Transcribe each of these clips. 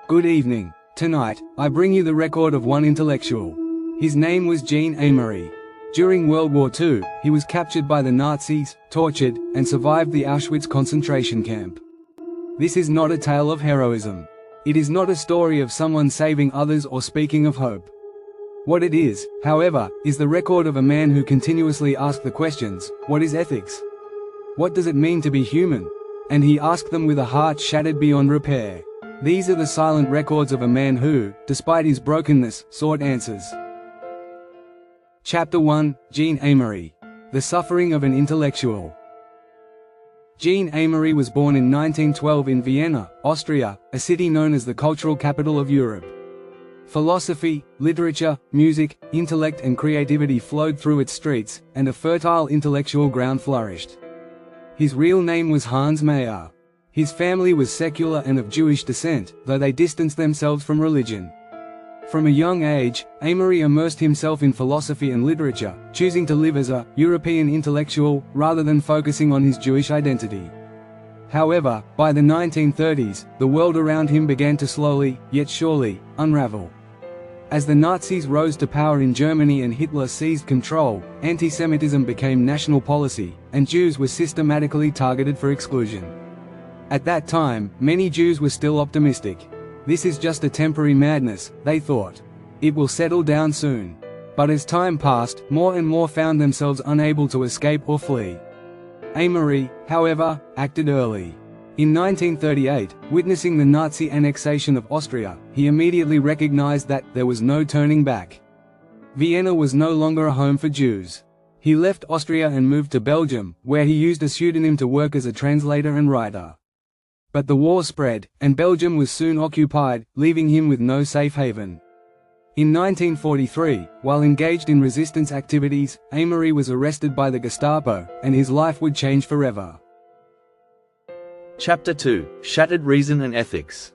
Good evening. Tonight, I bring you the record of one intellectual. His name was Jean Améry. During World War II, he was captured by the Nazis, tortured, and survived the Auschwitz concentration camp. This is not a tale of heroism. It is not a story of someone saving others or speaking of hope. What it is, however, is the record of a man who continuously asked the questions, what is ethics? What does it mean to be human? And he asked them with a heart shattered beyond repair. These are the silent records of a man who, despite his brokenness, sought answers. Chapter 1, Jean Améry. The Suffering of an Intellectual. Jean Améry was born in 1912 in Vienna, Austria, a city known as the cultural capital of Europe. Philosophy, literature, music, intellect and creativity flowed through its streets, and a fertile intellectual ground flourished. His real name was Hans Mayer. His family was secular and of Jewish descent, though they distanced themselves from religion. From a young age, Améry immersed himself in philosophy and literature, choosing to live as a European intellectual, rather than focusing on his Jewish identity. However, by the 1930s, the world around him began to slowly, yet surely, unravel. As the Nazis rose to power in Germany and Hitler seized control, anti-Semitism became national policy, and Jews were systematically targeted for exclusion. At that time, many Jews were still optimistic. This is just a temporary madness, they thought. It will settle down soon. But as time passed, more and more found themselves unable to escape or flee. Améry, however, acted early. In 1938, witnessing the Nazi annexation of Austria, he immediately recognized that there was no turning back. Vienna was no longer a home for Jews. He left Austria and moved to Belgium, where he used a pseudonym to work as a translator and writer. But the war spread, and Belgium was soon occupied, leaving him with no safe haven. In 1943, while engaged in resistance activities, Améry was arrested by the Gestapo, and his life would change forever. Chapter 2, Shattered Reason and Ethics.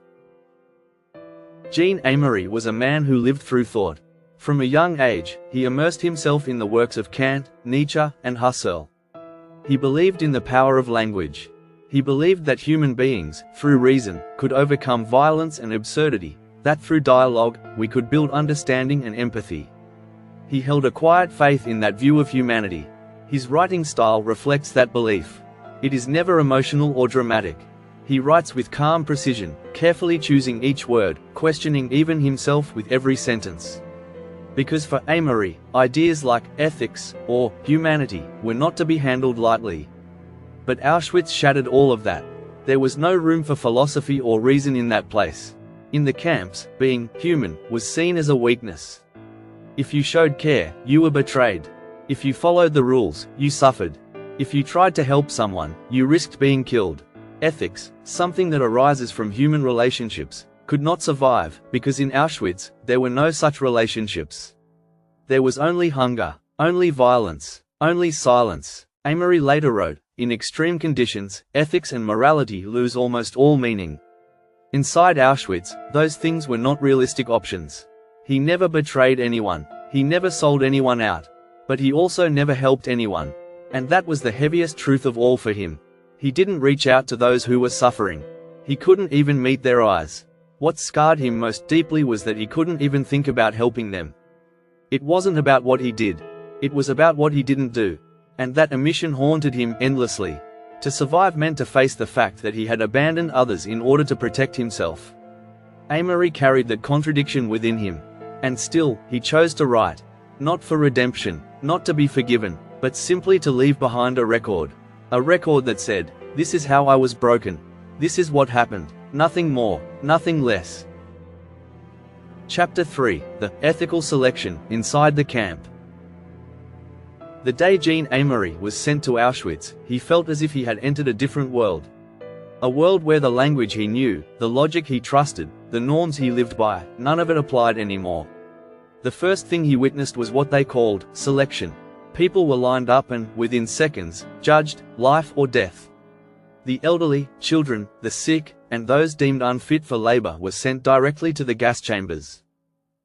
Jean Améry was a man who lived through thought. From a young age, he immersed himself in the works of Kant, Nietzsche, and Husserl. He believed in the power of language. He believed that human beings, through reason, could overcome violence and absurdity, that through dialogue, we could build understanding and empathy. He held a quiet faith in that view of humanity. His writing style reflects that belief. It is never emotional or dramatic. He writes with calm precision, carefully choosing each word, questioning even himself with every sentence. Because for Améry, ideas like ethics or humanity were not to be handled lightly. But Auschwitz shattered all of that. There was no room for philosophy or reason in that place. In the camps, being human was seen as a weakness. If you showed care, you were betrayed. If you followed the rules, you suffered. If you tried to help someone, you risked being killed. Ethics, something that arises from human relationships, could not survive, because in Auschwitz, there were no such relationships. There was only hunger, only violence, only silence. Améry later wrote, in extreme conditions, ethics and morality lose almost all meaning. Inside Auschwitz, those things were not realistic options. He never betrayed anyone. He never sold anyone out. But he also never helped anyone. And that was the heaviest truth of all for him. He didn't reach out to those who were suffering. He couldn't even meet their eyes. What scarred him most deeply was that he couldn't even think about helping them. It wasn't about what he did. It was about what he didn't do. And that omission haunted him endlessly. To survive meant to face the fact that he had abandoned others in order to protect himself. Améry carried that contradiction within him. And still, he chose to write. Not for redemption, not to be forgiven, but simply to leave behind a record. A record that said, this is how I was broken. This is what happened. Nothing more, nothing less. Chapter 3, The Ethical Selection Inside the Camp. The day Jean Améry was sent to Auschwitz, he felt as if he had entered a different world. A world where the language he knew, the logic he trusted, the norms he lived by, none of it applied anymore. The first thing he witnessed was what they called selection. People were lined up and, within seconds, judged, life or death. The elderly, children, the sick, and those deemed unfit for labor were sent directly to the gas chambers.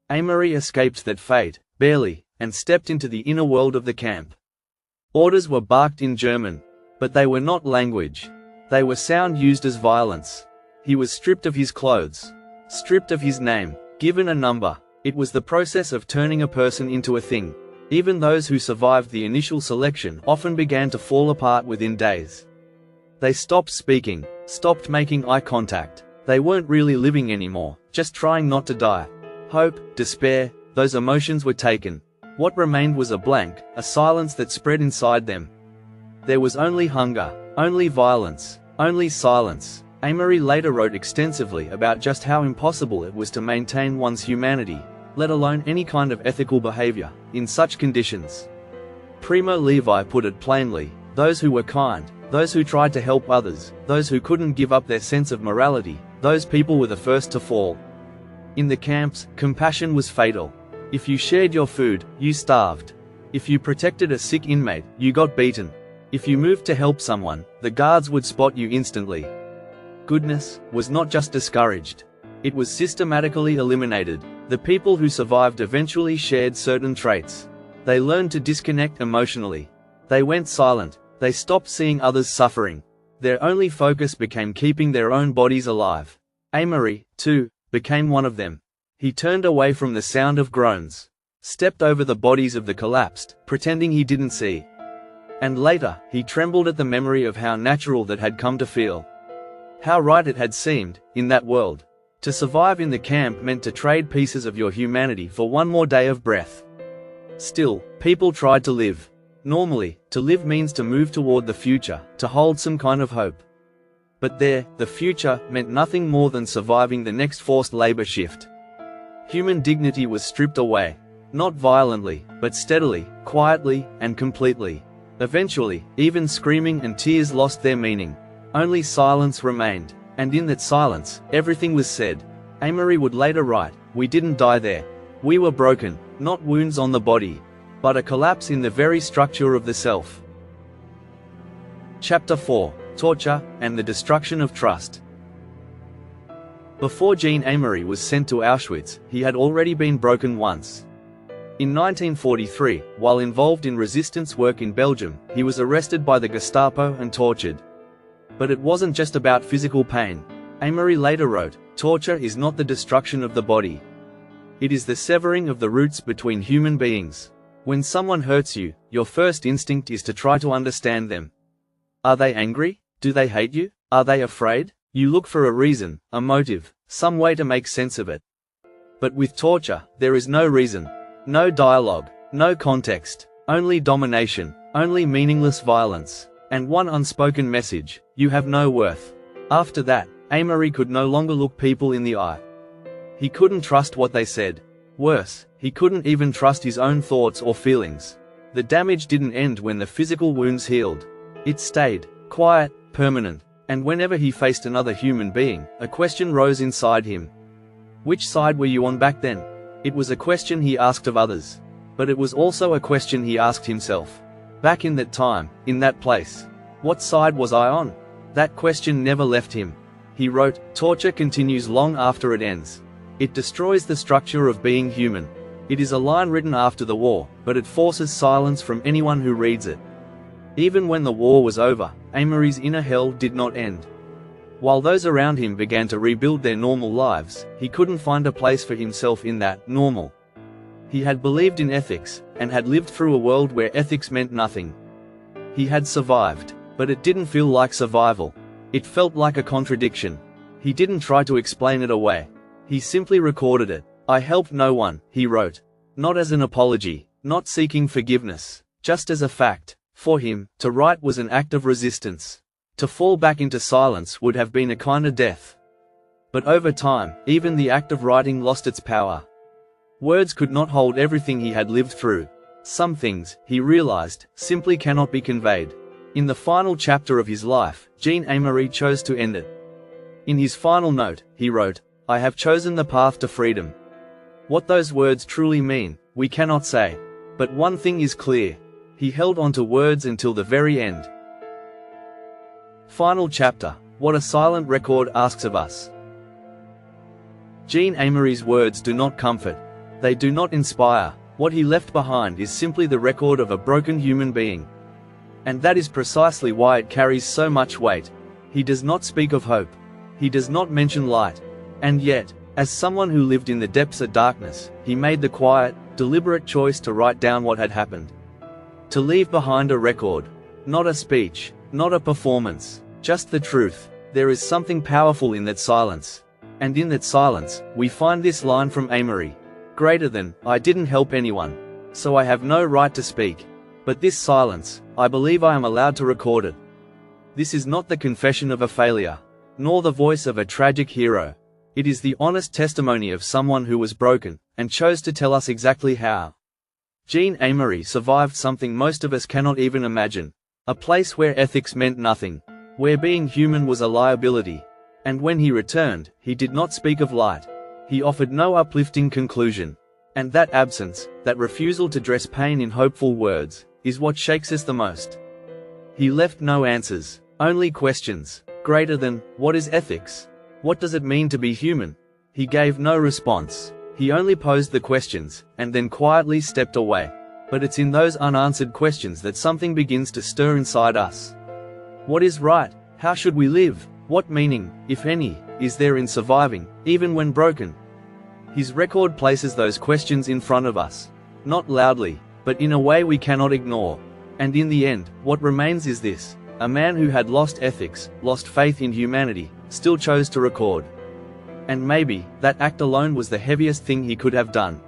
Améry escaped that fate, barely, and stepped into the inner world of the camp. Orders were barked in German, but they were not language. They were sound used as violence. He was stripped of his clothes. stripped of his name, given a number. It was the process of turning a person into a thing. Even those who survived the initial selection often began to fall apart within days. They stopped speaking, stopped making eye contact. They weren't really living anymore, just trying not to die. Hope, despair, those emotions were taken. What remained was a blank, a silence that spread inside them. There was only hunger, only violence, only silence. Améry later wrote extensively about just how impossible it was to maintain one's humanity, let alone any kind of ethical behavior, in such conditions. Primo Levi put it plainly: those who were kind, those who tried to help others, those who couldn't give up their sense of morality, those people were the first to fall. In the camps, compassion was fatal. If you shared your food, you starved. If you protected a sick inmate, you got beaten. If you moved to help someone, the guards would spot you instantly. Goodness was not just discouraged. It was systematically eliminated. The people who survived eventually shared certain traits. They learned to disconnect emotionally. They went silent. They stopped seeing others suffering. Their only focus became keeping their own bodies alive. Améry, too, became one of them. He turned away from the sound of groans, stepped over the bodies of the collapsed, pretending he didn't see. And later, he trembled at the memory of how natural that had come to feel. How right it had seemed, in that world. To survive in the camp meant to trade pieces of your humanity for one more day of breath. Still, people tried to live. Normally, to live means to move toward the future, to hold some kind of hope. But there, the future meant nothing more than surviving the next forced labor shift. Human dignity was stripped away. Not violently, but steadily, quietly, and completely. Eventually, even screaming and tears lost their meaning. Only silence remained, and in that silence, everything was said. Améry would later write, "We didn't die there. We were broken, not wounds on the body, but a collapse in the very structure of the self." Chapter 4: Torture and the Destruction of Trust. Before Jean Améry was sent to Auschwitz, he had already been broken once. In 1943, while involved in resistance work in Belgium, he was arrested by the Gestapo and tortured. But it wasn't just about physical pain. Améry later wrote, "Torture is not the destruction of the body. It is the severing of the roots between human beings. When someone hurts you, your first instinct is to try to understand them. Are they angry? Do they hate you? Are they afraid? You look for a reason, a motive, some way to make sense of it. But with torture, there is no reason, no dialogue, no context, only domination, only meaningless violence, and one unspoken message: you have no worth." After that, Améry could no longer look people in the eye. He couldn't trust what they said. Worse, he couldn't even trust his own thoughts or feelings. The damage didn't end when the physical wounds healed. It stayed, quiet, permanent. And whenever he faced another human being, a question rose inside him. Which side were you on back then? It was a question he asked of others. But it was also a question he asked himself. Back in that time, in that place, what side was I on? That question never left him. He wrote, "Torture continues long after it ends. It destroys the structure of being human." It is a line written after the war, but it forces silence from anyone who reads it. Even when the war was over, Améry's inner hell did not end. While those around him began to rebuild their normal lives, he couldn't find a place for himself in that normal. He had believed in ethics, and had lived through a world where ethics meant nothing. He had survived, but it didn't feel like survival. It felt like a contradiction. He didn't try to explain it away. He simply recorded it. "I helped no one," he wrote. Not as an apology, not seeking forgiveness, just as a fact. For him, to write was an act of resistance. To fall back into silence would have been a kind of death. But over time, even the act of writing lost its power. Words could not hold everything he had lived through. Some things, he realized, simply cannot be conveyed. In the final chapter of his life, Jean Améry chose to end it. In his final note, he wrote, "I have chosen the path to freedom." What those words truly mean, we cannot say. But one thing is clear. He held on to words until the very end. Final chapter: What a Silent Record Asks of Us. Jean Améry's words do not comfort. They do not inspire. What he left behind is simply the record of a broken human being. And that is precisely why it carries so much weight. He does not speak of hope. He does not mention light. And yet, As someone who lived in the depths of darkness, he made the quiet, deliberate choice to write down what had happened. To leave behind a record. Not a speech, not a performance, just the truth. There is something powerful in that silence. And in that silence, we find this line from Améry. Greater than, I didn't help anyone, so I have no right to speak. But this silence, I believe I am allowed to record it. This is not the confession of a failure, nor the voice of a tragic hero. It is the honest testimony of someone who was broken, and chose to tell us exactly how. Jean Améry survived something most of us cannot even imagine. A place where ethics meant nothing, where being human was a liability. And when he returned, he did not speak of light. He offered no uplifting conclusion. And that absence, that refusal to dress pain in hopeful words, is what shakes us the most. He left no answers, only questions. Greater than, what is ethics? What does it mean to be human? He gave no response. He only posed the questions, and then quietly stepped away. But it's in those unanswered questions that something begins to stir inside us. What is right? How should we live? What meaning, if any, is there in surviving, even when broken? His record places those questions in front of us. Not loudly, but in a way we cannot ignore. And in the end, what remains is this: a man who had lost ethics, lost faith in humanity, still chose to record. And maybe, that act alone was the heaviest thing he could have done.